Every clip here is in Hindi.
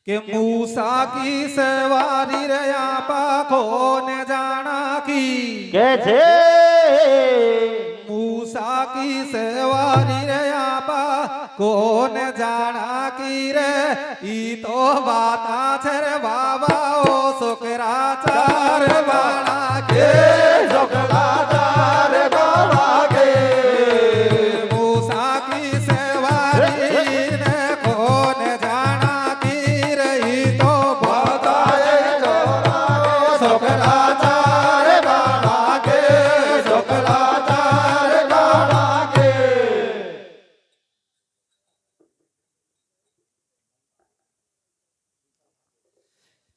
कि मूसा की सवारी रे आपा खोने जाना की कैसे मूसा की सवारी रे आपा कोन जाना की रे ई तो बाता छर बाबा ओ शुक्राचार बाणा के शुक्राचार बाबा के मूसा की सवारी ने कोन जाना की रे ई तो बाता शुक्राचार बाबा के शुक्राचार बाबा के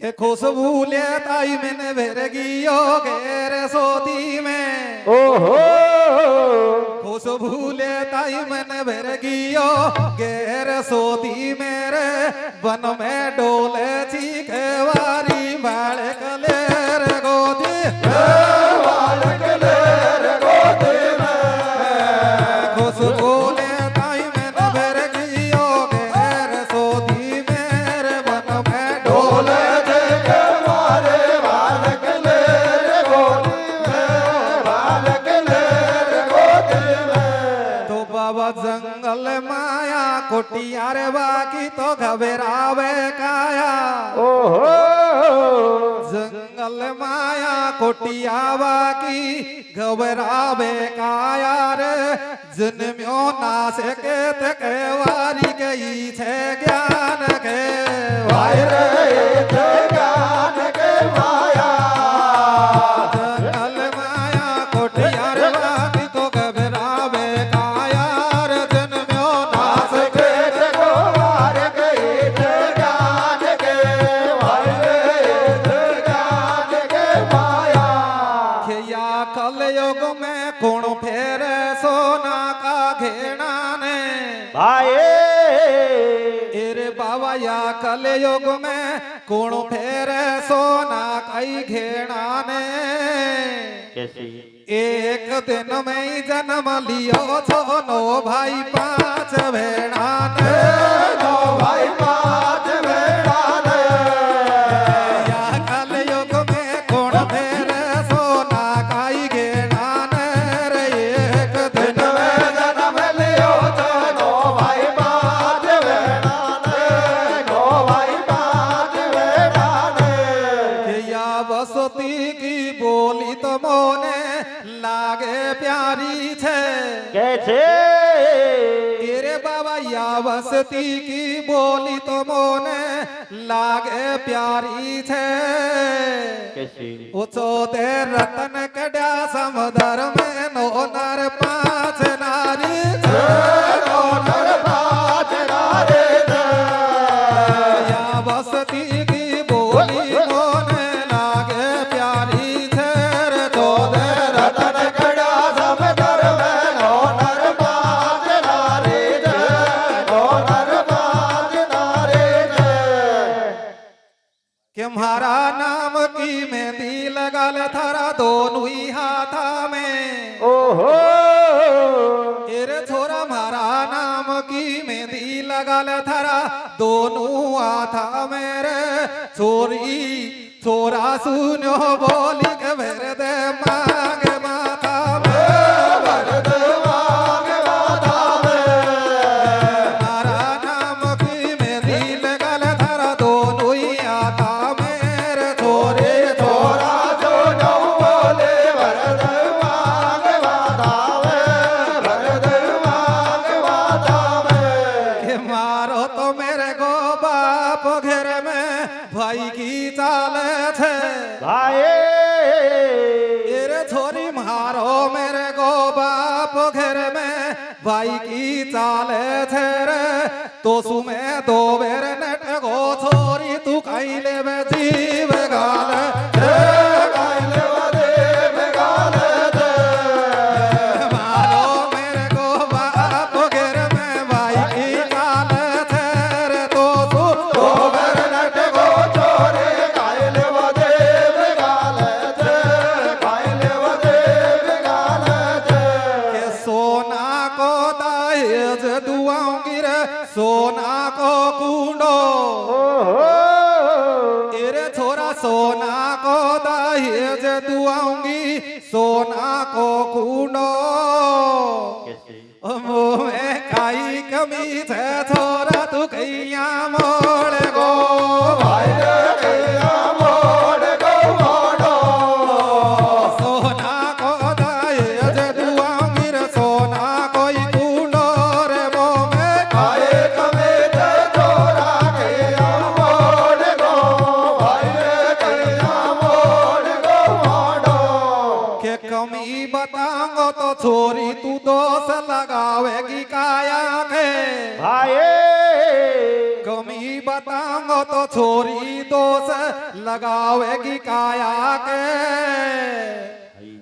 के खुशबू लेताई मैंने भेरगियो घेर सोती में ओहो खुशबू लेताई मैंने भेरगियो घेर सोती मेरे वन में डोले चीखे वारी बालक लेर गोदी बालक लेर गोदी में खुशबू लेताई मैंने भेरगियो घेर सोती मेरे वन में डोले जंगल माया कोटियार बाकी तो घबरावे काया ओहो जंगल माया कोटिया बाकी घबरावे काया रे जन्म्यो नाश के तके वारी गई छे ज्ञान के वायरे ज्ञान के माया जंगल माया कोटियार बाकी तो घबरावे काया कलयुग में कौन फेर सोना का घेना ने भाई एरे बाबा या कलयुग में कौन फेर सोना कई घेना ने कैसी एक दिन में ही जन्म लियो छो नो भाई पांच भेड़ा ने नो भाई पांच भेड़ा ने या कलयुग में कौन फेर सोना काई घेना ने रे एक दिन में जन्म लियो नो भाई पांच भेड़ा ने नो भाई पांच भेड़ा ने या बसती की बोली तो मोने लागे प्यारी छे कैसे तेरे बाबा या बसती की बोली तो मोने लागे प्यारी छे कैसी उचो ते रतन कड्या समुदर में नो नर पांच नारी छे नो नर पांच नारी छे या बसती की बोली मोने लागे प्यारी छे रे तो दे रतन कड़ा समुदर में नो नर पांच नारी छे नो नर पांच नारी छे के म्हारा नाम की मेहंदी लगाल थारा दोनों ही हाथा में ओहो तेरे छोरा म्हारा नाम की मेहंदी लगाल थारा दोनों हाथा मेरे छोरी छोरा सुनो बोली के भर दे मांग माथा में भर दे मांग माथा में म्हारा नाम की मेहंदी लगाल थारा दोनों ही हाथा मेरे छोरे छोरा जो नौ बोले भर दे मांग माथा में भर दे मांग माथा में के मारो तो मेरे को बाप घर में भाई की चाल छे भाई तेरे छोरी मारो मेरे को बाप घर में भाई की चाल छे रे तो सुमे दो बेर नट गो छोरी तू कहीं ले में जीव गाल काइले वदे बेगाल दे मारो मेरे को बाप घर में भाई की चाल छे रे तो तू तो बर नट गो छोरे काइले वदे बेगाल दे काइले वदे बेगाल दे के सोना को दाहेज दुआओं गिर सोना को कुंडो ओहो तू आऊंगी सोना को कूनो मुँह में काई कमी थे छोरा तू कैया मोड़ गो भाई रे कैया मोड़ गो मोड़ो सोना को दहेज तू आऊंगी रे सोना कोई कूनो रे मुँह में काए कमे ते छोरा कैया मोड़ गो भाई रे कैया मोड़ गो मोड़ो के कमी बताऊंगो तो छोरी तू दोष लगावेगी काया के भाई कमी बताऊंगो तो छोरी दोष लगावेगी काया के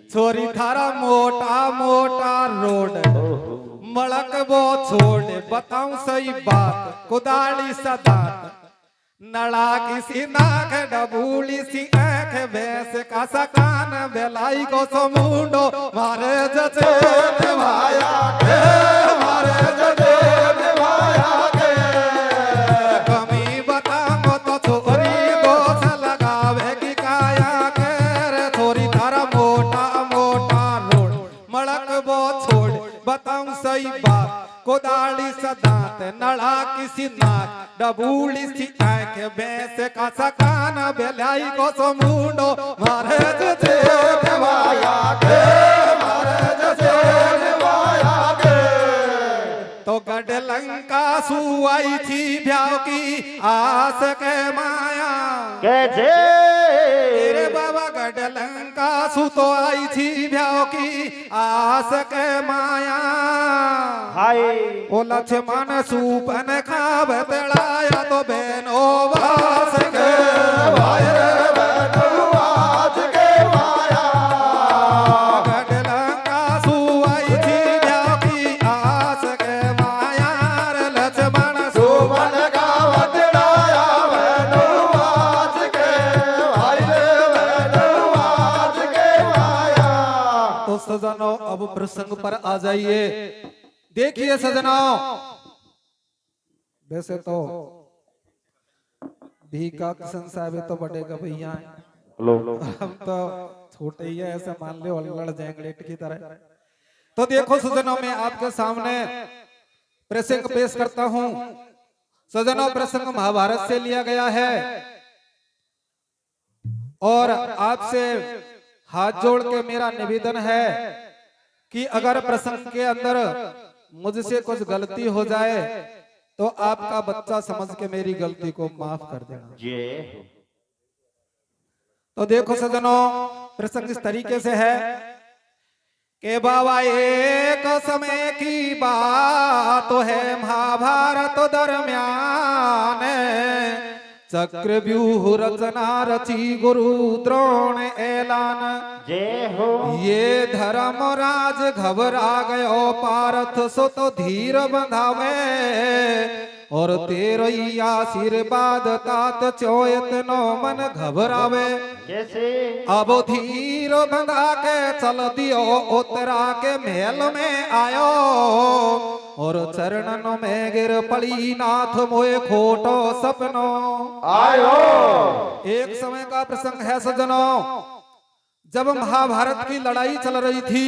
छोरी थारा मोटा मोटा रोड मड़क वो छोड़ बताऊं सही बात कुदाली सदात नड़ा किसी नाक डबूली सी आंख भैंस का सकान बेलाई को समुंडो मारे जचे निभाया के मारे जजे निभाया के कमी बताओ तो छोरी दोष लगावेगी काया के रे छोरी तारा मोटा मोटा रोड मड़क वो छोड़ बताऊं सही बात कोदाली सदात नड़ा किसी नाक डबूली सी आंख भैंस का सकान बेलाई को समुंडो मारे जचे निभाया के मारे जजे निभाया के तो गढ़ लंका सुआई थी भ्याव की आस के माया कैसे तेरे बाबा गढ़ लंका सु तो आई थी भ्याव की आस के माया हाय ओ लक्ष्मण सूपन खाब तड़ाया तो बहनो वास के भाई रे बैठो आज के माया गढ़ लंका सुआई थी भ्याव की आस के माया रे लक्ष्मण सुमन गावत डाया बैठो आज के भाई रे बैठो आज के माया तो सजनों अब प्रसंग पर आ जाइए। देखिए सजनों वैसे तो भीका किशन साहब तो बड़े गवैया हम तो छोटे ही है ऐसे मान लो लड़ जाएंगे लेट की तरह। तो देखो सजनों मैं आपके सामने प्रसंग पेश करता हूं। सजनों प्रसंग महाभारत से लिया गया है और आपसे हाथ जोड़ के मेरा निवेदन है कि अगर प्रसंग के अंदर मुझसे कुछ गलती हो जाए तो आपका बच्चा समझ के मेरी गलती को माफ कर देना। तो देखो सजनों प्रसंग इस तरीके से है कि बाबा एक समय की बात तो है महाभारत दरम्यान चक्रव्यूह रचना रची गुरु द्रोण ऐलान जय हो ये धर्मराज घबरा गयो पारथ सो तो धीर बंधावे और तेरही आशीर्वाद तात चोयत नो मन घबरावे कैसे अब धीर बंधा के चल दियो उतरा के महल में आयो और चरणन में गिर पड़ी नाथ मोए खोटो सपनो आयो एक समय का प्रसंग है सजनों जब महाभारत की लड़ाई चल रही थी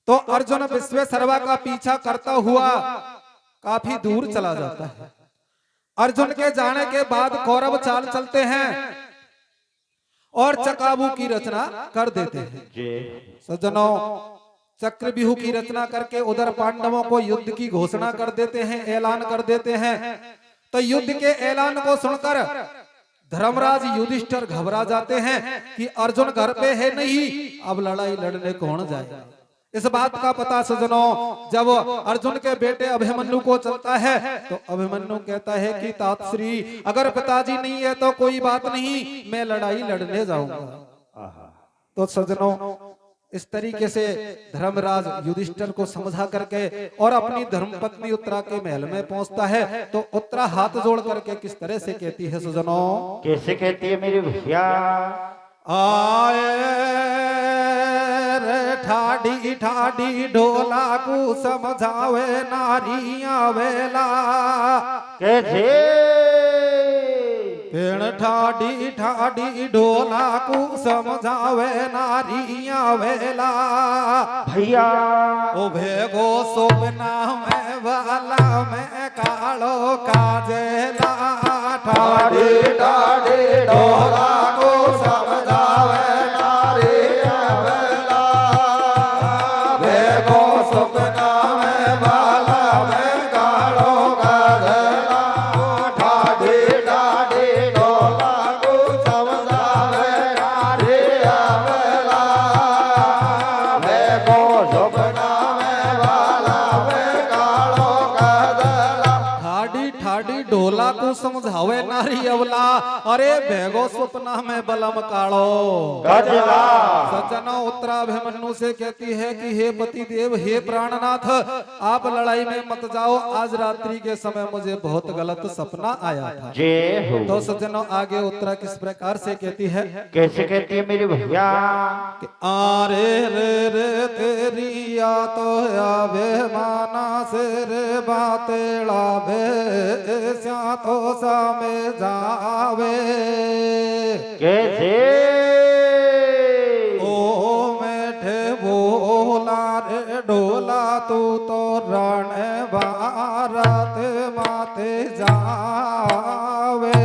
तो अर्जुन विश्वेश्वरवा का पीछा करता हुआ काफी दूर चला जाता है। अर्जुन के जाने के बाद कौरव चाल चलते हैं और चकाबू की रचना कर देते हैं। सज्जनों चक्रव्यूह की रचना करके उधर पांडवों को युद्ध की घोषणा कर देते हैं, ऐलान कर देते हैं। तो युद्ध के ऐलान को सुनकर धर्मराज युधिष्ठिर घबरा जाते हैं कि अर्जुन घर पे है नहीं, अब लड़ाई लड़ने कौन जाएगा। इस बात का पता सजनों जब अर्जुन के बेटे अभिमन्यु को चलता है तो अभिमन्यु कहता है कि तातश्री अगर पिताजी नहीं है तो कोई बात नहीं, मैं लड़ाई लड़ने जाऊंगा। तो सजनों इस तरीके से धर्मराज युधिष्ठिर को समझा करके और अपनी धर्मपत्नी उत्तरा के महल में पहुंचता है। तो उत्तरा हाथ जोड़ करके किस तरह से कहती है सजनों, कैसे कहती है मेरी भैया, आए रे ठाडी ठाडी ढोला को समझावे नारियां वेला, कैसे पेड़ ठाडी ठाडी ढोला को समझावे नारिया वेला भैया ओ भेगो सोपना में वाला में कालो काजेला ठाडी ठाडी ढोला को समझावे नारी अवेला भेगो सपना में बाला में कालो काजला ठाडी ठाडी ढोला को समझावे नारी अवेला भेगो सपना में बाला में कालो काजला ठाडी ठाडी ढोला को समझावे नारी अवला अरे भेगो स्वप्ना में बलम कालो गजला सज्जनों उत्तराभिमन्यु से कहती है कि हे पति देव हे प्राणनाथ आप लड़ाई में मत जाओ आज रात्रि के समय मुझे बहुत गलत सपना आया था जय हो तो सज्जनों आगे उत्तरा किस प्रकार से कहती है कैसे कहती है मेरी भैया कि आरे रे रे तेरी या तो आवे माना से रे बातेला बे स्या तो सा में जावे कैसे ओ मैठे बोला रे डोला तू तो रण भारत माते जावे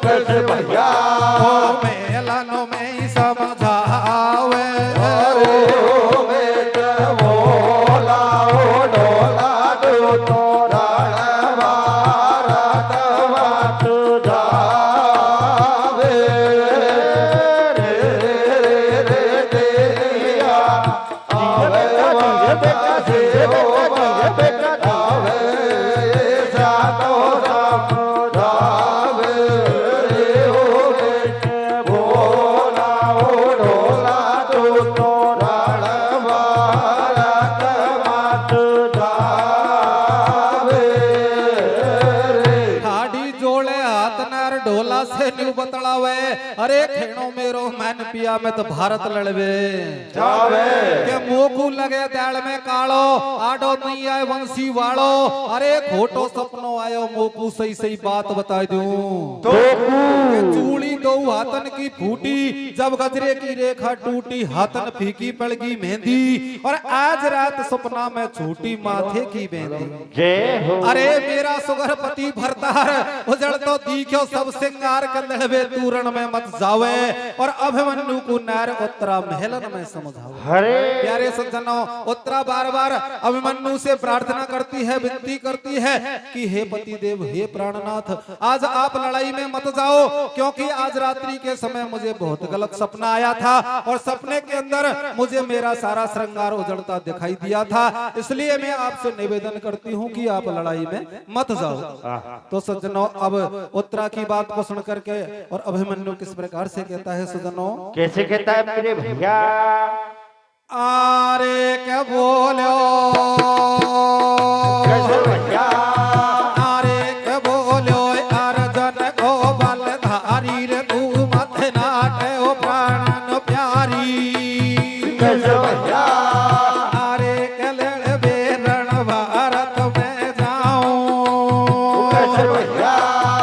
तेरे भैया मेलन में समझावे पिया में तो भारत लड़वे जावे के मोकू लगे दाल में कालो आडो नहीं आए वंशी वालो अरे खोटो सपनो आयो मोकू सही सही बात बता दूं तो के चूड़ी दो हाथन की फूटी जब गजरे की रेखा टूटी हाथन फीकी पड़ गई मेहंदी और आज रात सपना में छूटी माथे की मेहंदी जय हो अरे मेरा सुगर पति भरतार उजड़ तो दीख्यो सब सिंगार कंदड़वे तूरण में मत जावे और अभिमन्यु को नार उत्तरा महलन में समझाओ हरे प्यारे सज्जनों उत्तरा बार बार अभिमन्यु से प्रार्थना करती है विनती करती है कि हे पति देव हे प्राणनाथ आज आप लड़ाई में मत जाओ क्योंकि आज रात्रि के समय मुझे बहुत गलत सपना आया था और सपने के अंदर मुझे मेरा सारा श्रृंगार उजड़ता दिखाई दिया था इसलिए मैं आपसे निवेदन करती हूँ कि आप लड़ाई में मत जाओ तो सज्जनों अब उत्तरा की बात को सुन करके और अभिमन्यु किस प्रकार से कहता है सज्जनों कैसे कहता है मेरे भैया आरे क्या बोलो कैसे भैया आरे क्या बोलो अर्जुन को बलधारी रे तू मत नाटे ओ प्राणन प्यारी कैसे भैया आरे कलड़ बेरण भारत में जाऊं कैसे भैया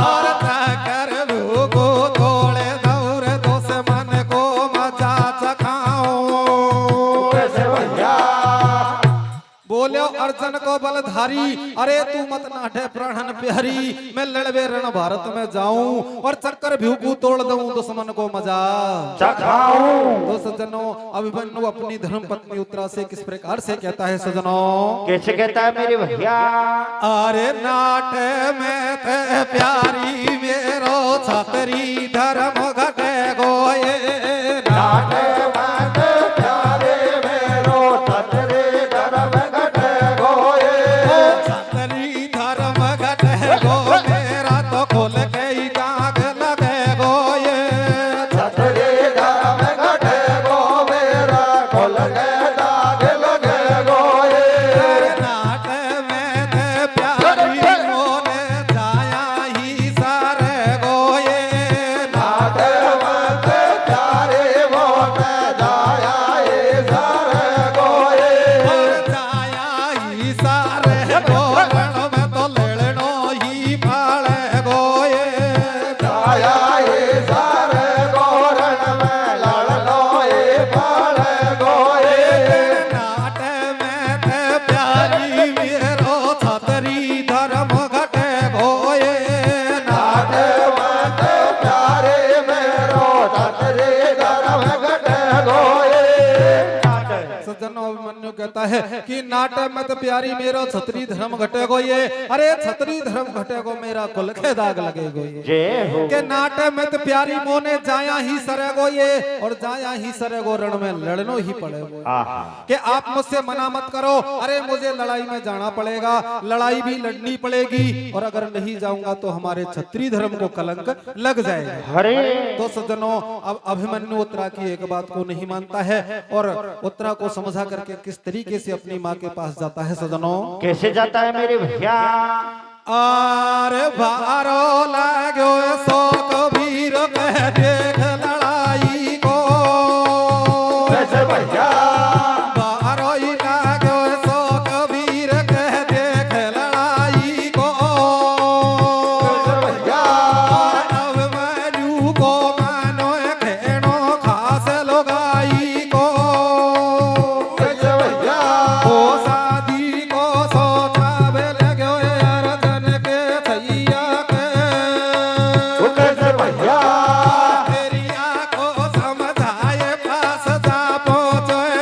और कर लोगो तोड़े दौड़ दुश्मन को मजा चखाऊं कैसे भैया बोलो अर्जुन को बलधारी अरे तू मत नाटे प्राणन प्यारी मैं लड़वे रण भारत में जाऊं और चक्कर भूकू तोड़ दूं दुश्मन को मजा चखाऊं तो सज्जनों अभिमन्यु अपनी धर्म पत्नी उत्तरा से किस प्रकार से कहता है सज्जनों कैसे कहता है मेरे भैया अरे नाटे में ते प्यारी मेरो छतरी धर्म घटे गोये नाटे माते प्यारे मेरो छतरे धर्म घटे गोए छतरी धर्म घटे गो मेरा तो खोल के ही दाग लगे गोये छतरे धर्म घटे गो मेरा खोल के दाग लगे गोए नाटे में ते प्यारी मोने जाया ही सारे गोये नाटे माते प्यारे मोने जाया ये सारे गोए जाया ही सारे गोरण में तो लड़नो ही पाले गोये जाया ये सारे गोरण में लड़नो ये पाले गोए नाटे में ते प्यारी मेरो छतरी धर्म घटे गोये नाटे माते प्यारे मेरो छतरे धर्म घटे गोए सज्जनों अभिमन्यु कहता है कि नाटे में तो प्यारी मेरो छतरी धर्म घटे गोये अरे छतरी धर्म घटे गो मेरा कुल के दाग लगे गोये जय हो के नाटे में तो प्यारी मोने जाया ही सरे गोये और जाया ही सरे गो रण में लड़नो ही पड़े गोये आहा कि आप मुझसे मना मत करो अरे मुझे लड़ाई में जाना पड़ेगा लड़ाई भी लड़नी पड़ेगी और अगर नहीं जाऊंगा तो हमारे क्षत्रिय धर्म को कलंक लग जाएगा हरे तो सज्जनों अब अभिमन्यु उत्तरा की एक बात को नहीं मानता है और उत्तरा को समझा करके किस तरीके से अपनी माँ के पास जाता है सज्जनों कैसे जाता है मेरे भैया आरे भारो लागो सो कबीर कह देख लड़ाई को कैसे भैया भारो ही लागो सो कबीर कह देख लड़ाई को कैसे भैया अभिमन्यु को मानो खेनो खास लोगाई को कैसे भैया ओ शादी को सोचा बेल गयो अर्जुन के थैया के कैसे भैया तेरी आंखों समझाए पास जा पहुंचे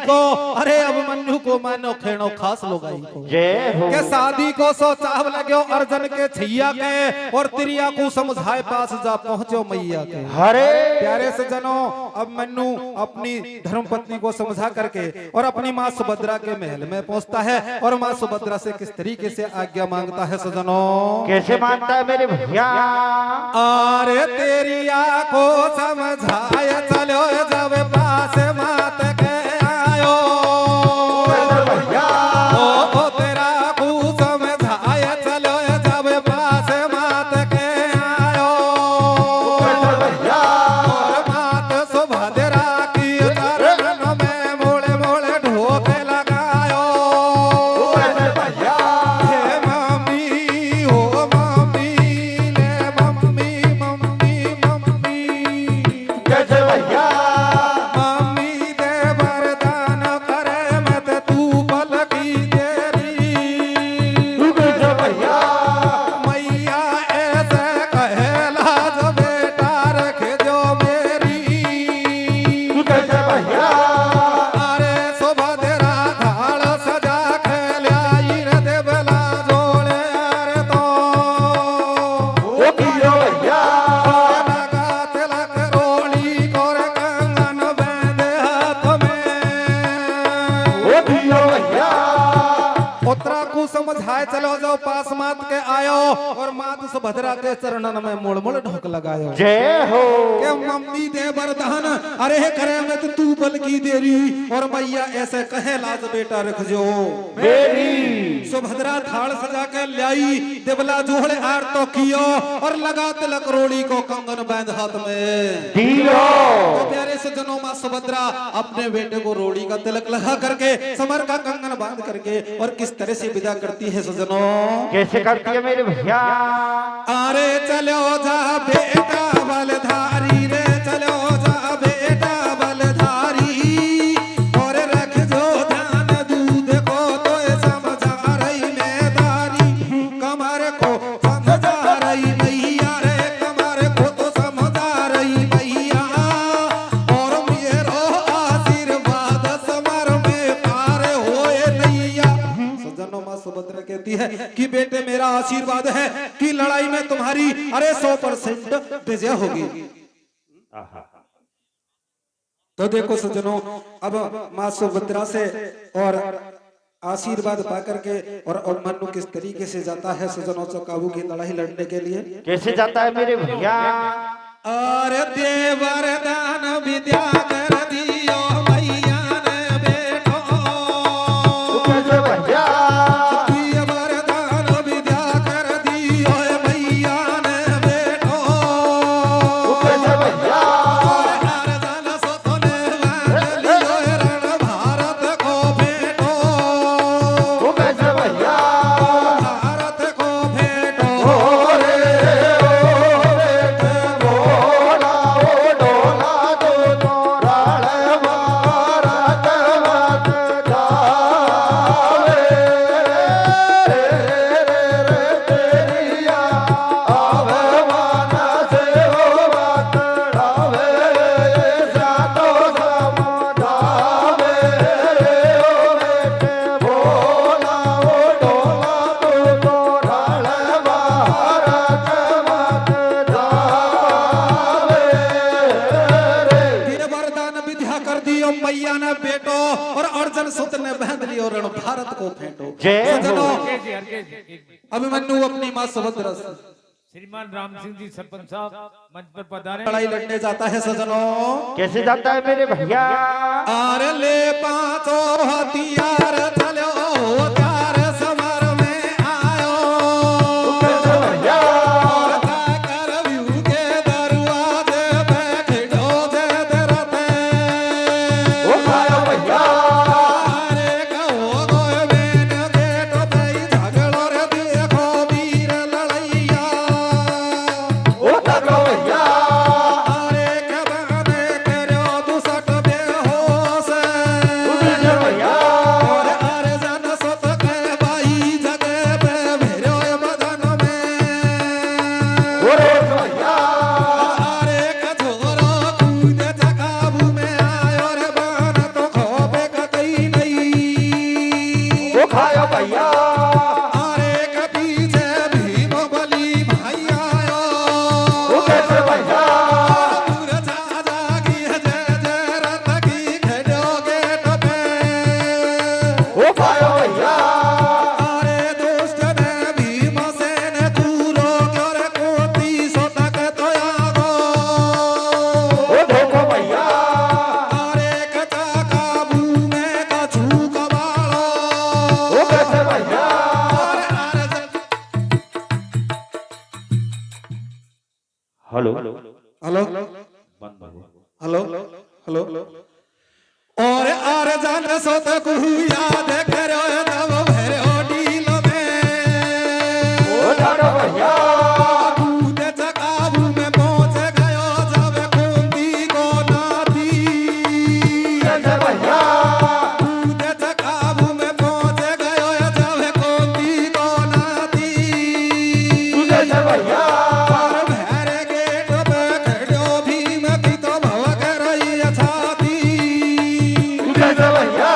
को, अरे अभिमन्यु को मानो खेणो खास लोगाई को जय हो के शादी को सो चाव लगो अर्जन के छैया के और तिरिया को समझाए पास जा पहुंचो मैया के। हरे प्यारे सज्जनों, अभिमन्यु अपनी धर्म पत्नी को समझा करके और अपनी माँ सुभद्रा के महल में पहुंचता है और माँ सुभद्रा से किस तरीके से आज्ञा मांगता है सज्जनों। कैसे मानता है मेरे भैया? अरे तेरिया को समझाए चलो जब पास मात के आयो, ओ तेरा को समझाए चलो जब पास मात के आयो, और मात सुभद्रा की चरण में मोड़े मोड़े ढोके लगायो। हे मम्मी हो मम्मी ले मम्मी मम्मी मम्मी, कैसे भैया? मम्मी दे वरदान करे मत तू पलकी तेरी, कैसे भैया? मैया ऐसे कहेला जो बेटा रख जो मेरी। कैसे भैया? अरे सुभद्रा थाल सजा खेलाई रे देवला जोड़े अरे तो, वो कियो भैया? लगा तिलक रोली कोर कंगन बांधे हाथ में। वो कियो भैया? पुत्रा को समझाए चलो जाओ पास मात के आयो और मात सुभद्रा के चरणन में मुड़ मुड़ ढोक लगायो। जय हो के मम्मी दे वरदान अरे करे मत तू बल्कि देरी, और मैया ऐसे कहे लाज बेटा रख जो मेरी। सुभद्रा थाल सजा के लाई देवला जोड़े आर तो कियो और लगा तिलक रोड़ी को कंगन बांध हाथ में दियो तो प्यारे सज्जनों, मां सुभद्रा अपने बेटे को रोड़ी का तिलक लगा करके समर का कंगन बांध करके और किस तरह से विदा करती है सज्जनों। कैसे करती है मेरे भैया? अरे चलो जा बेटा बलधारी रे, चलो जा बेटा बलधारी, और रख जो ध्यान दूध को तो समझा रही मैदारी, कमर को समझा रही मैया रे, कमर को तो समझा रही मैया, और मेरो आशीर्वाद समर में पार होए नैया। सज्जनों, मां सुभद्रा कहती है कि बेटे मेरा आशीर्वाद है कि लड़ाई में तुम्हारी अरे 100% विजय होगी। तो देखो सज्जनों, अब मां सुभद्रा से और आशीर्वाद पा करके और अभिमन्यु किस तरीके से जाता है सज्जनों चौकाबू की लड़ाई लड़ने के लिए। कैसे जाता है मेरे भैया? अरे दे वरदान विद्या कर दियो मैया ने बेटो, कैसे भैया? दिए वरदान विद्या कर दियो मैया ने बेटो, कैसे भैया? अर्जन सुतने बांध लियो रण भारत को भेटो, कैसे भैया? भारत को भेटो। मैया ने बेटो और अर्जुन सुत ने बांध लियो रण भारत को फेंटो। जय हो। सज्जनों, अभिमन्यु अपनी मां सुभद्रा से श्रीमान राम सिंह जी सरपंच साहब मंच पर पधारे। लड़ाई लड़ने जाता है सज्जनों। कैसे जाता है मेरे भैया? आर ले पांचों हथियार चलो त्यार समर में आयो, भैया कर व्यू के दरवाजे पे खड़ो जे दरते, भैया अरे कहो गोए बेन गेट भाई झगड़ो रे देखो वीर लड़ैया, भैया अरे कबाने करो दुसट बेहोश, भैया और हेलो हेलो बंद हो गया। हेलो हेलो और आर जान सो तो कुहू याद करो तब भरो डील में ओ लाडो भैया कूद चकाबू में पहुंच गयो जब कुंती को नाती जय भैया कूद चकाबू में पहुंच गयो जब कुंती को नाती जय भैया और भैर गेट पे खड़ो भीम की तो भवक रही छाती जय भैया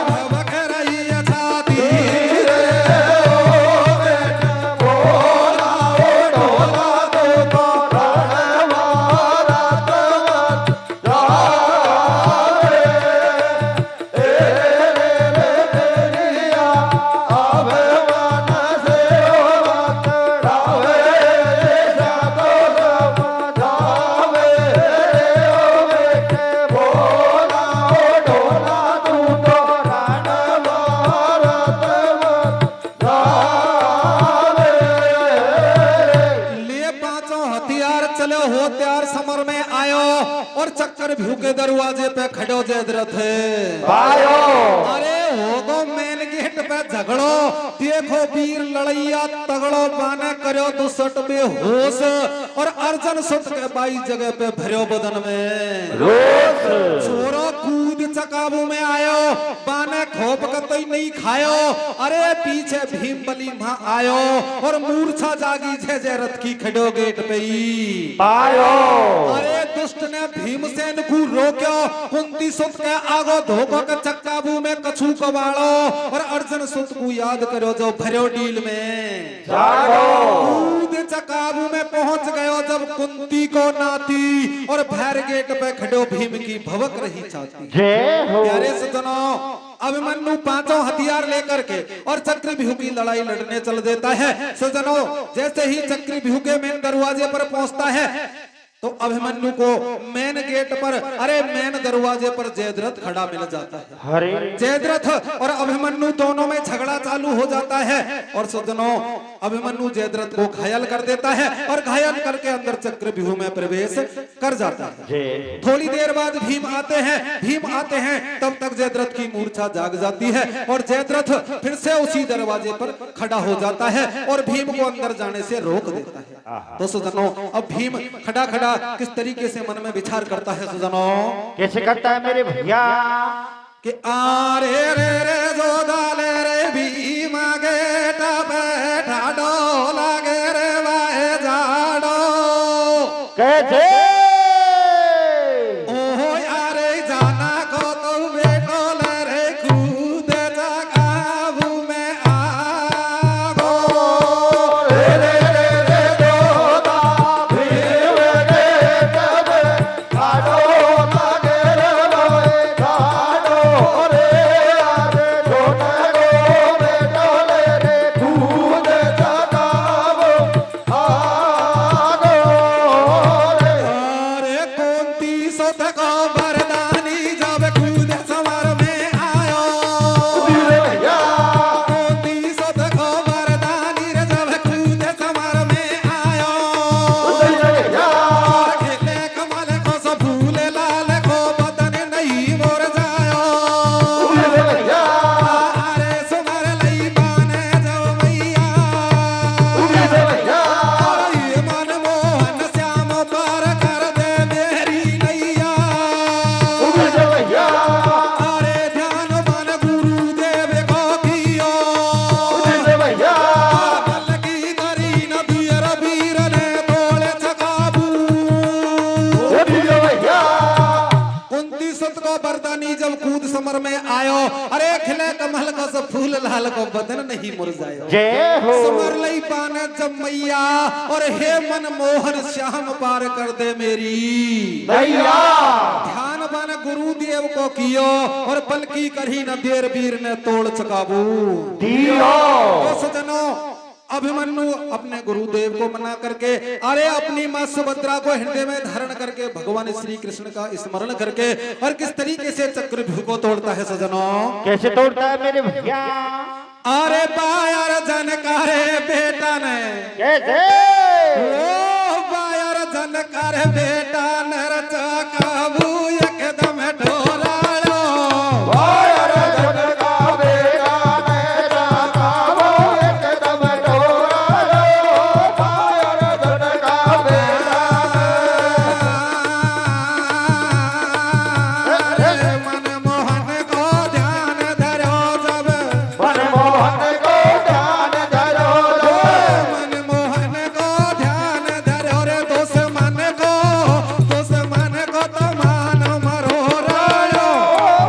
भवक रही छाती ले पांचों हथियार चले हो त्यार समर में आयो और चक्कर भ्यू के दरवाजे पे खड़ो जयद्रथ आयो अरे होगो मेन गेट पे झगड़ो देखो वीर लड़ैया तगड़ो बाने करो दुसट में होश और अर्जन सुत के 22 जगह पे भरो बदन में रोस चोरो कूद चकाबू में आयो बाने खोप कतई नहीं खायो अरे पीछे भीम बली वहां आयो और मूर्छा जागी जय रथ की खड़ो गेट पे ही आयो अरे दुष्ट ने भीमसेन को रोक्यो कुंती सुत के आगो धोखो के चक्काबू में कछू को बाड़ो और अर्जुन सुत को याद करो जो भरो डील में जागो कूद चकाबू में पहुंच गयो जब कुंती को नाती और भैर गेट पे खड़ो भीम की भवक रही छाती जय हो प्यारे सजनों अभिमन्यु पांचों हथियार लेकर के और चक्रव्यूह की लड़ाई लड़ने चल देता है सजनों जैसे ही चक्रव्यूह के मेन दरवाजे पर पहुंचता है तो अभिमन्यु को मेन गेट पर अरे मेन दरवाजे पर जयद्रथ खड़ा मिल जाता है हरे जयद्रथ और अभिमन्यु दोनों में झगड़ा चालू हो जाता है और सज्जनों अभिमन्यु जयद्रथ को घायल कर देता है और घायल करके अंदर चक्रव्यूह में प्रवेश कर जाता है जय थोड़ी देर बाद भीम आते हैं तब तक जयद्रथ की मूर्छा जाग जाती है और जयद्रथ फिर से उसी दरवाजे पर खड़ा हो जाता है और भीम को अंदर जाने से रोक देता है तो सज्जनों अब भीम खड़ा खड़ा किस तरीके से मन में विचार करता है सज्जनों कैसे करता है मेरे भैया कि आरे रे रे जो दाले रे भीम गेट बैठा डोला गे रे वाहे जाडो कैसे ओहो यारे जाना को तो बेटो ले रे कूद जगाबू में आगो रे रे रे रे दोदा भीम गे कब काडो लागे रे बाए काडो रे आरे छोटा गो बेटो ले रे कूद जगावो आगो रे अरे कुंती सुत को वरदानी जब कूद समर में आयो भैया कुंती सुत को वरदानी रे जब कूद समर में आयो भैया खेले कमल को सब फूल लाल को बदन नहीं मोर जायो भैया अरे सुमर लई बाने जब मैया भैया ये मन मोहन श्याम पार कर दे मेरी नैया भैया अरे ध्यान मन गुरुदेव को कियो भैया बल की करी न वीर वीर ने तोड़े चकाबू भैया कुंती सुत को बरदानी जब कूद समर में आयो अरे खिले कमल को सब फूल लाल को बदन नहीं मुरझायो जय हो समर लई पाने जब मैया और हे मन मोहन श्याम पार कर दे मेरी भैया ध्यान बन गुरुदेव को कियो और बल की करी न देर वीर ने तोड़ चकाबू दियो तो सजनों अभिमन्यु अपने गुरुदेव को मना करके अरे अपनी मां सुभद्रा को हृदय में धारण करके भगवान श्री कृष्ण का स्मरण करके और किस तरीके से चक्रव्यूह को तोड़ता है सजनों कैसे तोड़ता है मेरे भैया अरे बायर जनकारे बेटा ने कैसे ओ बायर जन अरे बेटा नरचा काबू एकदम ढोलालो भाई अर्जुन का बेटा नैना काबू एकदम ढोलालो भाई अर्जुन का बेटा अरे मनमोहन को ध्यान धरो जब मनमोहन को ध्यान धरो मनमोहन को ध्यान धरो रे दुश्मन को तो मान मरो रायो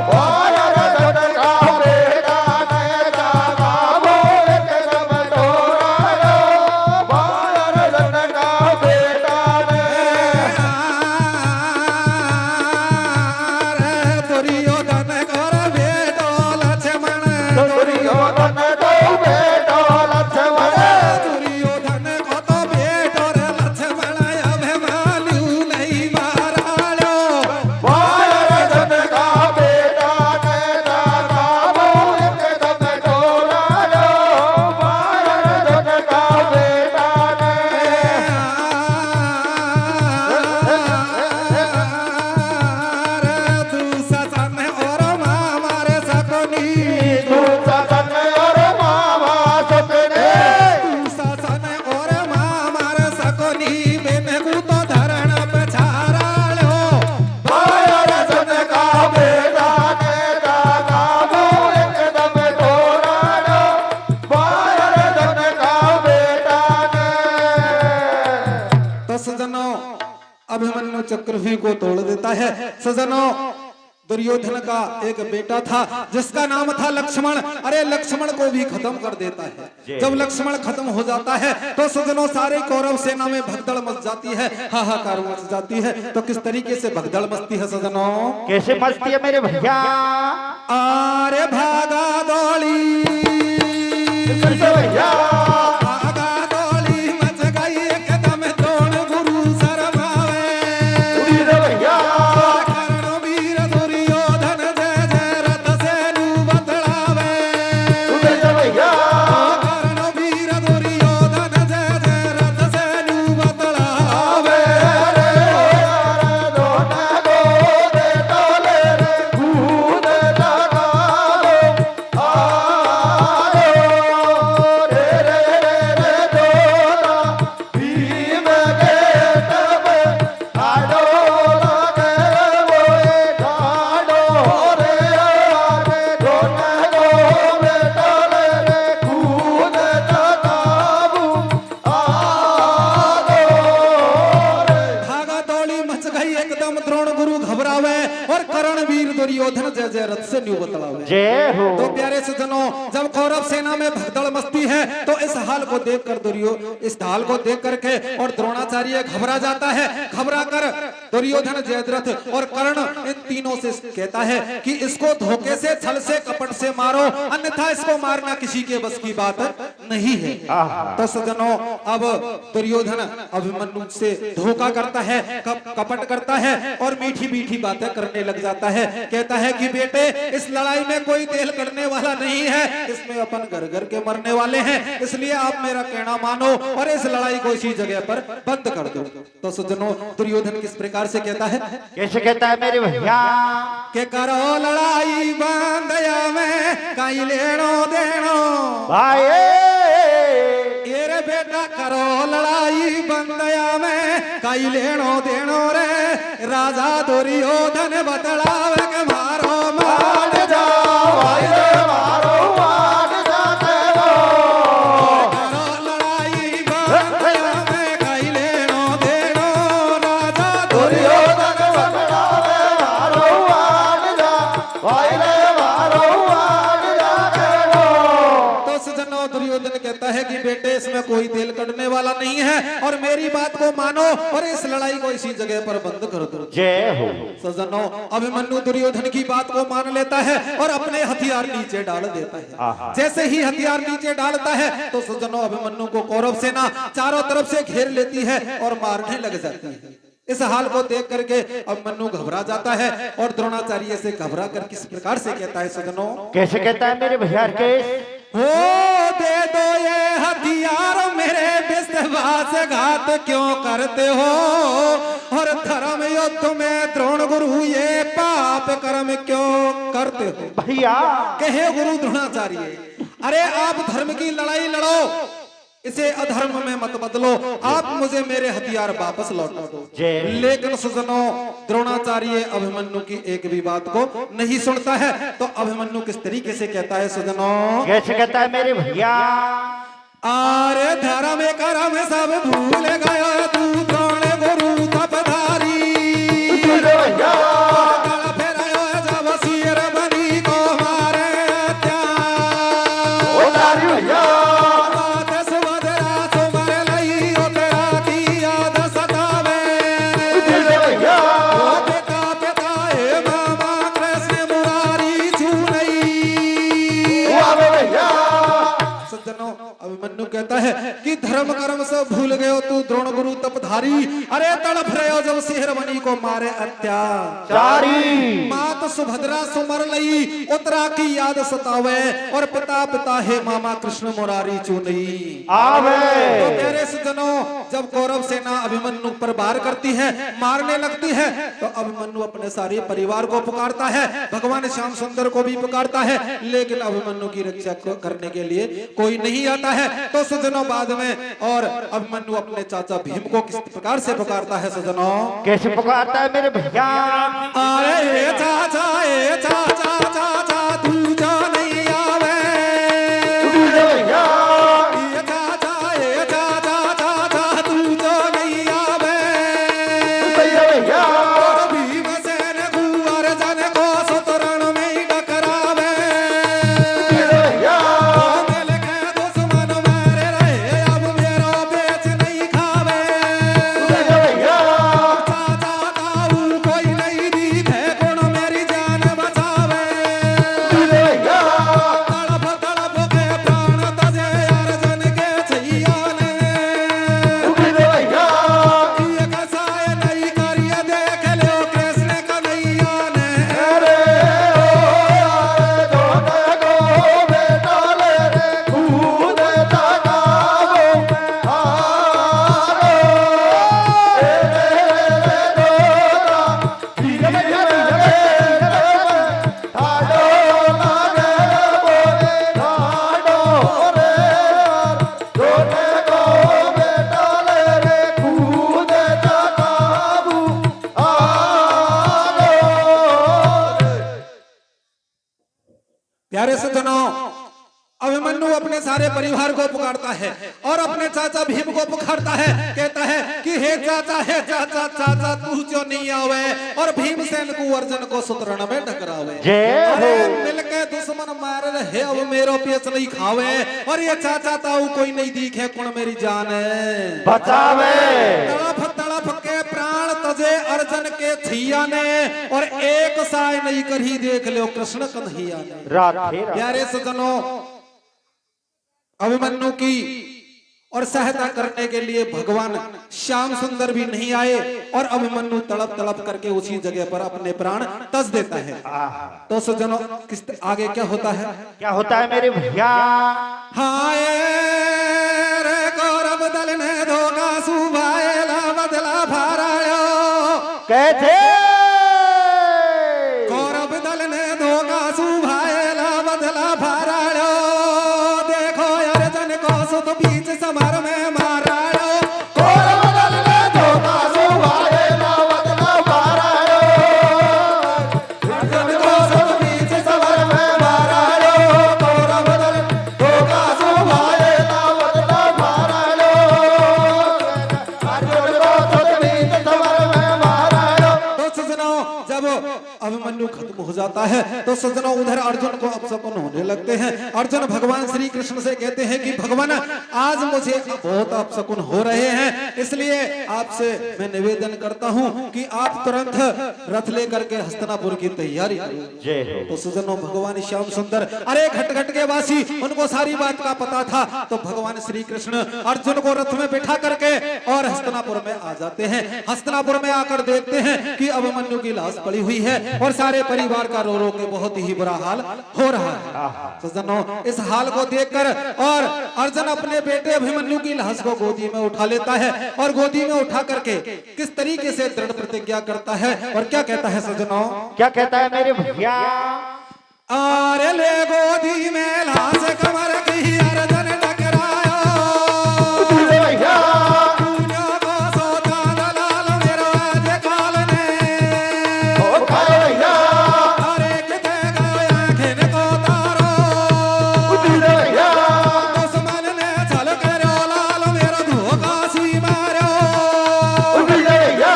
भाई अर्जुन का बेटा नैना काबू एकदम ढोलालो भाई अर्जुन का बेटा रे दुर्योधन कर बेटो लक्ष्मण दुर्योधन को बेटो लक्ष्मण दुर्योधन को तो बेटो रे लक्ष्मण अभिमानु नहीं मारालो भाई अर्जुन का बेटा नैना काबू एकदम ढोलालो भाई अर्जुन का बेटा दुशासन और मारे सकुनी दुशासन और मामा सपने दुशासन और मारे सकुनी बिन तो धरण पछारालो भाई अर्जुन का बेटा नैना काबू एकदम ढोलालो भाई अर्जुन का बेटा तो सजनों अभिमन्यु चक्रव्यूह को तोड़ देता है। सजनों दुर्योधन का एक बेटा था जिसका नाम था लक्ष्मण। अरे लक्ष्मण को भी खत्म कर देता है। जब लक्ष्मण खत्म हो जाता है तो सजनों सारे कौरव सेना में भगदड़ मच जाती है, हाहाकार मच जाती है। तो किस तरीके से भगदड़ मचती है सजनों? कैसे मस्ती है मेरे भैया अरे भागा दौड़ी भैया भागा दौड़ी मच गई एकदम द्रोण गुरु शरमावे भैया कर्ण वीर दुर्योधन जय जय रथ सेनु बतलावे भैया कर्ण वीर दुर्योधन जय जय रथ सेनु बतलावे भागा दौड़ी मच गई एकदम द्रोण गुरु घबरावे और कर्ण वीर दुर्योधन जय जय रथ से न्यू बतलावे। जय हो तो प्यारे सज्जनों जब कौरव सेना में भगदड़ मचती है तो इस हाल को देखकर इस हाल को देख करके और द्रोणाचार्य घबरा जाता है। घबरा कर दुर्योधन जयद्रथ और कर्ण इन तीनों से कहता है कि इसको धोखे से छल से कपट से मारो, अन्यथा इसको मारना किसी के बस की बात नहीं है। तो सज्जनों अब दुर्योधन अभिमन्यु से धोखा करता है, कपट करता है और मीठी मीठी बातें करने लग जाता है। कहता है कि बेटे इस लड़ाई में कोई तेल करने वाला नहीं है, इसमें अपन घर घर के मरने वाले हैं, इसलिए आप मेरा कहना मानो और इस लड़ाई को इसी जगह पर बंद कर दो। तो सज्जनों दुर्योधन किस प्रकार से कहता है? कैसे कहता है मेरे भैया के करो लड़ाई बांधया में कहीं लेनो देनो भाई ये रे बेटा करो लड़ाई बंदया में कहीं लेनो देनो रे राजा दुर्योधन बतलावे के मारो मान जाओ भाई रे मारो मान जाते हो करो लड़ाई बंदया में कहीं लेनो देनो राजा दुर्योधन बतलावे मारो मान जा भाई रे मारो मान जाते हो। तो सज्जनों दुर्योधन कहता है कि बेटे इसमें कोई तेल कढ़ने वाला नहीं है और मेरी बात को मानो और इस लड़ाई को इसी जगह पर बंद कर दो। जय हो सज्जनों अभिमन्यु दुर्योधन की बात को मान लेता है और अपने हथियार नीचे डाल देता है। जैसे ही हथियार नीचे डालता है तो सज्जनों अभिमन्यु को कौरव सेना चारों तरफ से घेर लेती है और मारने लग जाती है। इस हाल को देख करके अभिमन्यु घबरा जाता है और द्रोणाचार्य से घबरा कर किस प्रकार से कहता है सज्जनों? कैसे कहता है मेरे भैया केस हो दे दो ये हथियार मेरे विश्वासघात क्यों करते हो, और धर्म युद्ध में द्रोण गुरु ये पाप कर्म क्यों करते हो। भैया कहे गुरु द्रोणाचार्य, अरे आप धर्म की लड़ाई लड़ो, इसे अधर्म में मत बदलो, आप मुझे मेरे हथियार वापस लौटा दो। लेकिन सुजनों, द्रोणाचार्य अभिमन्यु की एक भी बात को नहीं सुनता है। तो अभिमन्यु किस तरीके से कहता है सुजनों, कैसे कहता है मेरे भैया, अरे धर्म कर्म सब भूल गया तू द्रोण गुरु तपधारी, भैया जब सिर बनी को मारे भैया अभिमन्यु कहता है कि धर्म कर्म सब भूल गए हो तू द्रोण गुरु तपधारी, अरे तड़फ रहे हो जब सिहरमणि को मारे अत्याचारी, मात सुभद्रा सुमर लई उतरा की याद सतावे, और पिता पिता है मामा कृष्ण मुरारी चुनई आवे। तो प्यारे सज्जनों, जब कौरव सेना अभिमन्यु पर वार करती है, मारने लगती है, तो अभिमन्यु अपने सारे परिवार को पुकारता है, भगवान श्याम सुंदर को भी पुकारता है, लेकिन अभिमन्यु की रक्षा करने के लिए कोई नहीं आता है। तो सज्जनों बाद में और अभिमन्यु अपने चाचा भीम को किस प्रकार से पुकारता है सज्जनों, कैसे पुकारता है मेरे भैया, अरे चाचा ए चाचा चाचा तू जो नहीं आवे, भैया ये चाचा ए चाचा चाचा तू जो नहीं आवे, भैया भीमसेन कुंवर जन को सुतरण में ही टकरावे, भैया मिल के दुश्मन मारे रहे अब मेरो बेच नहीं खावे, भैया चाचा ताऊ कोई नहीं दिखे गुण मेरी जान बचावे, भैया तड़प तड़प के प्राण तजे अर्जुन के छैया ने, भैया ये कसाय नहीं करिए देख लो कृष्ण कन्हैया ने, अरे ओ गो बेटा ले रे कूद तकावो हारो वीर भैया ठाडो लागे बोले ठाडो रे दोने गो बेटा ले रे कूद तकावो हारो। प्यारे सज्जनों, अभिमन्यु अपने सारे परिवार को पुकारता है और अपने चाचा भीम को पुकारता है, कहता है कि हे चाचा चाचा तू जो नहीं आवे, और भीमसेन को अर्जुन को सुतरण में टकरावे, जय हो। अरे मिलके दुश्मन मार रहे अब मेरो पेच नहीं खावे, और ये चाचा ताऊ कोई नहीं दिखे कुण मेरी जान बचावे। तड़फ तड़फ के प्राण तजे अर्जुन के छैया ने, और एक साय नहीं करी देख लो कृष्ण कन्हैया ने। राधे प्यारे सज्जनों, अभिमन्यु की और सहायता करने के लिए भगवान श्याम सुंदर भी नहीं आए, और अभिमन्यु तड़प तड़प करके उसी जगह पर अपने प्राण तज देता है। तो सज्जनों, किस आगे क्या होता है, क्या होता है मेरे भैया, हाय रे कौरव दल ने धोखा सुभाएला बदला भारायो, कैसे कौरव दल ने धोखा सुभाएला बदला भारायो, देखो अर्जुन को सुत बीच समर में मारायो, कौरव दल ने धोखा सुभाएला बदला भारायो, अर्जुन को सुत बीच समर में मारायो, कौरव दल धोखा सुभाएला बदला भारायो, अर्जुन को सतवीत समर में मारायो। तो सज्जनों, जब अभिमन्यु खत्म हो जाता है तो सज्जनों उधर अर्जुन को अपशकुन होने लगते हैं। अर्जुन भगवान श्री कृष्ण से कहते हैं कि भगवान आज मुझे बहुत अपशकुन हो रहे हैं, इसलिए आपसे मैं निवेदन करता हूं कि आप तुरंत रथ लेकर के हस्तिनापुर की तैयारी करें। जय हो। तो सज्जनों, भगवान श्याम सुंदर अरे घट घट के वासी, उनको सारी बात का पता था। तो भगवान श्री कृष्ण अर्जुन को रथ में बैठा करके और हस्तिनापुर में आ जाते हैं। हस्तिनापुर में आकर देखते हैं कि अभिमन्यु की लाश पड़ी हुई है, और सारे परिवार का रो रो के बहुत ही बुरा हाल हो रहा है। सज्जनों, इस हाल को देखकर और अर्जुन अपने बेटे अभिमन्यु की लाश को गोदी में उठा लेता है और गोदी में उठा करके किस तरीके से दृढ़ प्रतिज्ञा करता है और क्या कहता है सज्जनों? क्या कहता है मेरे भैया? अरे ले गोदी में लाश कमर की अर्जुन टकराया, भैया पूजा को सोचा दलाल मेरा आज काल ने, ओ भैया अरे किते गया खिन को तारो, भैया दुश्मन ने चल करो लाल मेरा धोखा सी मारो, भैया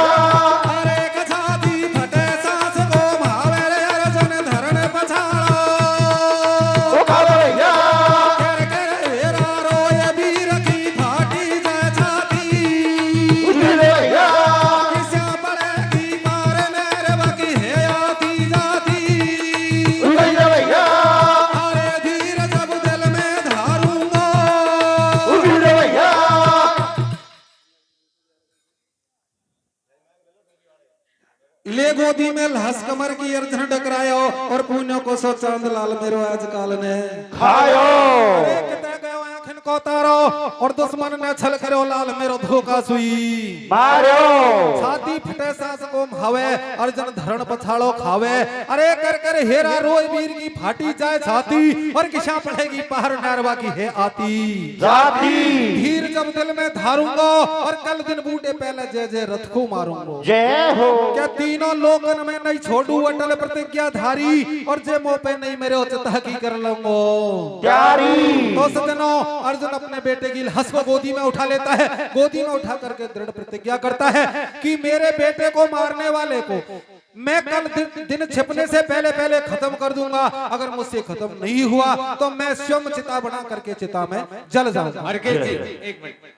अरे कछाती फटे सांस को मावेरे अर्जुन धरण पछाड़ो, भैया कर कर हेरा रोए वीर की फाटी जाए छाती, भैया किस्या पड़ेगी मार मेरे बाकी है आती जाती, भैया अरे धीर जब दिल में धारूंगा, भैया ले गोदी में लाश कमर की अर्जुन टकरायो और पुण्य को सो चांद लाल मेरो आज काल ने, खायो अरे किते गयो आँखिन को तारो और दुश्मन ने छल करो लाल मेरो धोखा सुई, मारो छाती फटे सांस को हवे अर्जुन धरण पछाड़ो खावे, अरे कर कर हेरा रोए वीर की फाटी जाए छाती और किशा पड़ेगी पहर नारवा की है आती, जाती धीर जब दिल में धारूंगा और कल दिन बूटे पहले जय जय रथ को मारूंगा, जय हो क्या तीनों लोकन में नहीं छोड़ू अटल प्रतिज्ञा धारी और जे मोह पे नहीं मेरे उचित की कर लूंगो प्यारी। तो सज्जनों, अर्जुन अपने बेटे की लाश को गोदी में उठा लेता है, गोदी में उठा करके दृढ़ प्रतिज्ञा करता है कि मेरे बेटे को मारने वाले को मैं कल दिन छिपने से पहले पहले खत्म कर दूंगा, अगर मुझसे खत्म नहीं हुआ तो मैं स्वयं चिता बना करके चिता में जल जाऊंगा। हरकेश जी एक मिनट,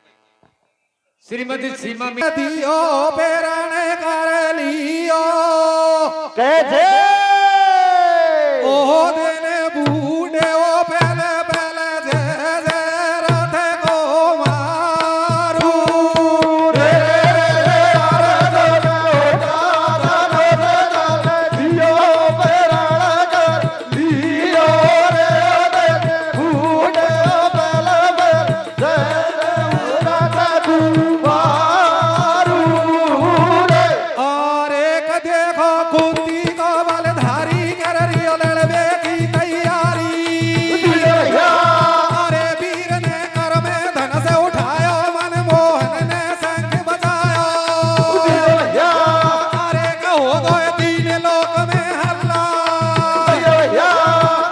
श्रीमती सीमा में दियो पेराने कर लियो कैसे ओ देने बूढ़े ओ पहले पहले जय जय रथ को मारू, और एक देखो कुंती को बलधारी कर रियो लड़बे की तैयारी, अरे वीर ने कर में धन से उठायो मनमोहन ने शंख बजायो, अरे कहो गए तीन लोक में हल्ला,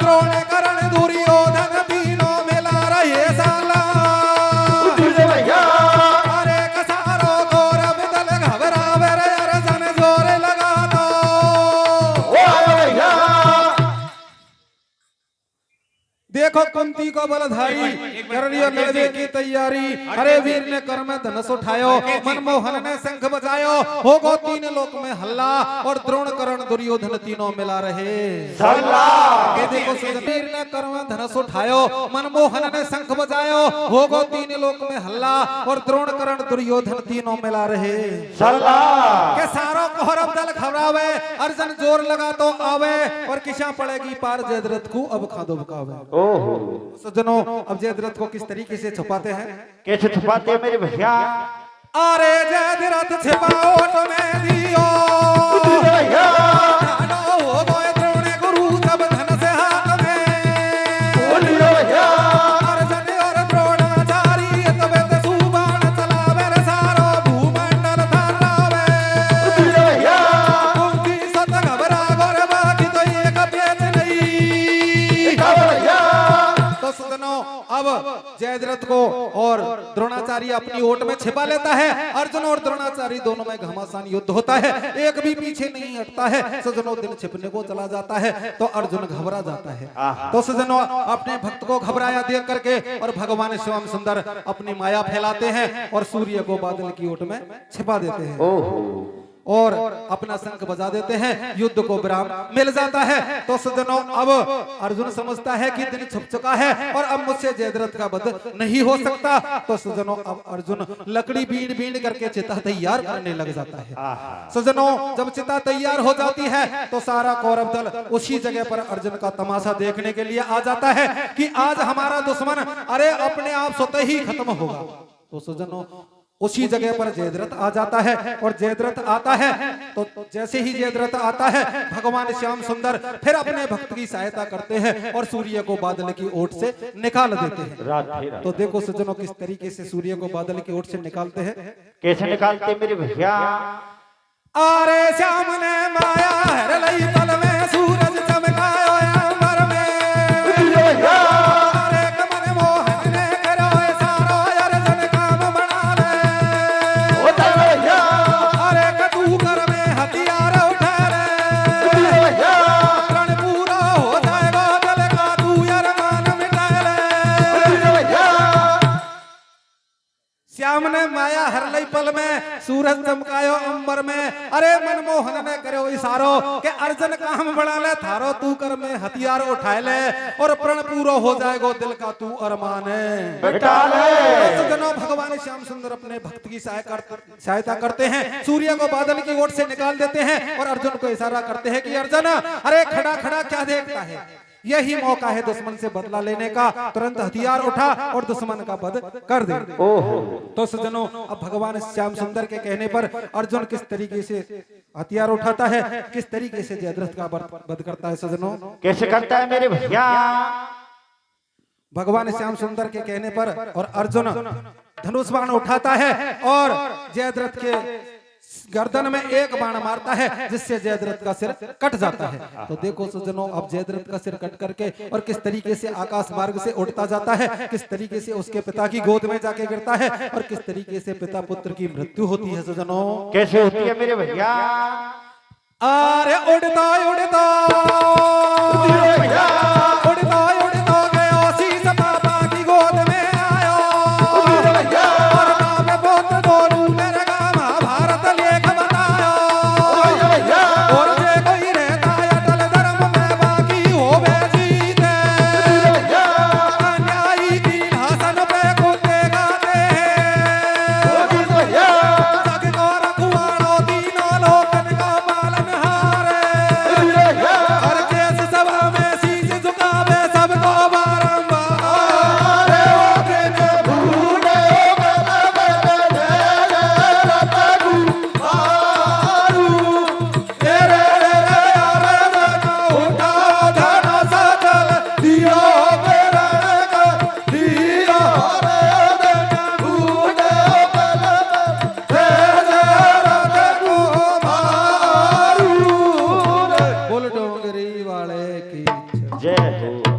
द्रोण कर्ण दुर्योधन तीनों मिला रहे साला, अरे कसारो गौरव दल घबरावे रे अर्जुन जोर लगा दो, देखो कुंती को बलधारी कर रियो लड़ने की तैयारी, अरे वीर ने कर में धनुष उठायो मनमोहन ने शंख बजायो, हो गो तीन लोक में हल्ला और द्रोण कर्ण दुर्योधन तीनों मिला रहे ये देखो वीर ने कर में धनुष उठायो मनमोहन ने शंख बजायो, हो गो तीन लोक में हल्ला और द्रोण कर्ण दुर्योधन तीनों मिला रहे के सारो कौरव दल घबरावे अर्जुन जोर लगा तो आवे और किशा पड़ेगी पार जयद्रथ को अब खादो बकावे। सज्जनों, अब जयद्रथ को किस तरीके से छुपाते हैं? कैसे छुपाते हैं मेरे भैया? अरे जयद्रथ छिपाओ तुम्हें दियो ठाडो हो गए द्रोण गुरु तब धन से हाथ में, अर्जुन और द्रोणाचार्य तब सुबाण चलावे रे सारो भूमंडल थर्रावे, कुंती सत घबरा गोर बाकी तो एक पेच नहीं। तो सज्जनों, अब जयद्रथ को और द्रोणाचार्य अपनी ओट में छिपा लेता है, अर्जुन और द्रोणाचार्य दोनों में घमासान युद्ध होता है, एक भी पीछे नहीं हटता है। सज्जनों, दिन छिपने को चला जाता है तो अर्जुन घबरा जाता है। तो सज्जनों, अपने भक्त को घबराया देख करके और भगवान श्याम सुंदर अपनी माया फैलाते हैं और सूर्य को बादल की ओट में छिपा देते हैं। और अपना शंख बजा देते हैं, युद्ध को विराम मिल जाता है। तो सज्जनों अब अर्जुन समझता है कि दिन छुप चुका है और अब मुझसे जयद्रथ का वध नहीं हो सकता। तो सज्जनों अब अर्जुन लकड़ी बीन बीन करके चिता तैयार करने लग जाता है। सज्जनों जब चिता तैयार हो जाती है तो सारा कौरव दल उसी जगह पर अर्जुन का तमाशा देखने के लिए आ जाता है कि आज हमारा दुश्मन अरे अपने आप स्वतः ही खत्म होगा। तो सज्जनों उसी जगह पर जयद्रथ आ जाता है और जयद्रथ आता है तो जैसे ही जयद्रथ आता है भगवान श्याम सुंदर फिर अपने भक्त की सहायता करते हैं और सूर्य को बादल की ओट से निकाल देते हैं। तो देखो सज्जनों किस तरीके से सूर्य को बादल की ओट से निकालते हैं। कैसे निकालते मेरे भैया? अरे श्याम ने माया हर लई पल में सूरज चमकायो अंबर में, अरे कमल मोहन ने करो सारो अर्जुन काम बना ले, अरे कतू कर में हथियार उठा ले, रण पूरा हो जाएगा दिल का तू अरमान मिटा ले। श्याम ने माया हर लई पल में सूरज चमकायो अंबर में, अरे मनमोहन ने करो इशारो के अर्जुन काम बढ़ा ले, थारो तू कर में हथियार उठाए ले और प्रण पूरो हो जाएगो दिल का तू अरमान बेटा ले। सज्जनों भगवान श्याम सुंदर अपने भक्त की सहायता करते हैं, सूर्य को बादल की ओर से निकाल देते हैं और अर्जुन को इशारा करते हैं कि अर्जुन अरे खड़ा खड़ा क्या देखता है, यही मौका है दुश्मन से बदला लेने का, तुरंत हथियार उठा और दुश्मन का वध कर दे। तो सज्जनों अब भगवान श्याम सुंदर के कहने पर अर्जुन किस तरीके से हथियार उठाता है, किस तरीके से जयद्रथ का वध करता है। सज्जनों कैसे करता है मेरे भैया? भगवान श्याम सुंदर के कहने पर और अर्जुन धनुष बाण उठाता है और जयद्रथ के गर्दन में एक बाण मारता है जिससे जयद्रथ का सिर कट जाता है। तो देखो सज्जनों अब जयद्रथ का सिर कट करके और किस तरीके से आकाश मार्ग से उड़ता जाता है, किस तरीके से उसके पिता की गोद में जाके गिरता है और किस तरीके से पिता पुत्र की मृत्यु होती है। सज्जनों कैसे होती है मेरे भैया? अरे उड़ता उड़ता उड़ता उड़ता गयो शीश पापा की गोद में आयो और नाम बहुत दोनों मेरे गाँव भारत लेख बतायो और जे कोई रहता अटल धर्म में बाकी होवे जीते, अन्यायी की हसन पे कुत्ते गाते जग को रखवाड़ो तीनों लोकन का पालनहार, हर केस सभा में शीश झुकावे सबको बारंबार। तेरे उठा धना सजल दियो मेरा दियो बोल डोंगरी वाले की जय हो।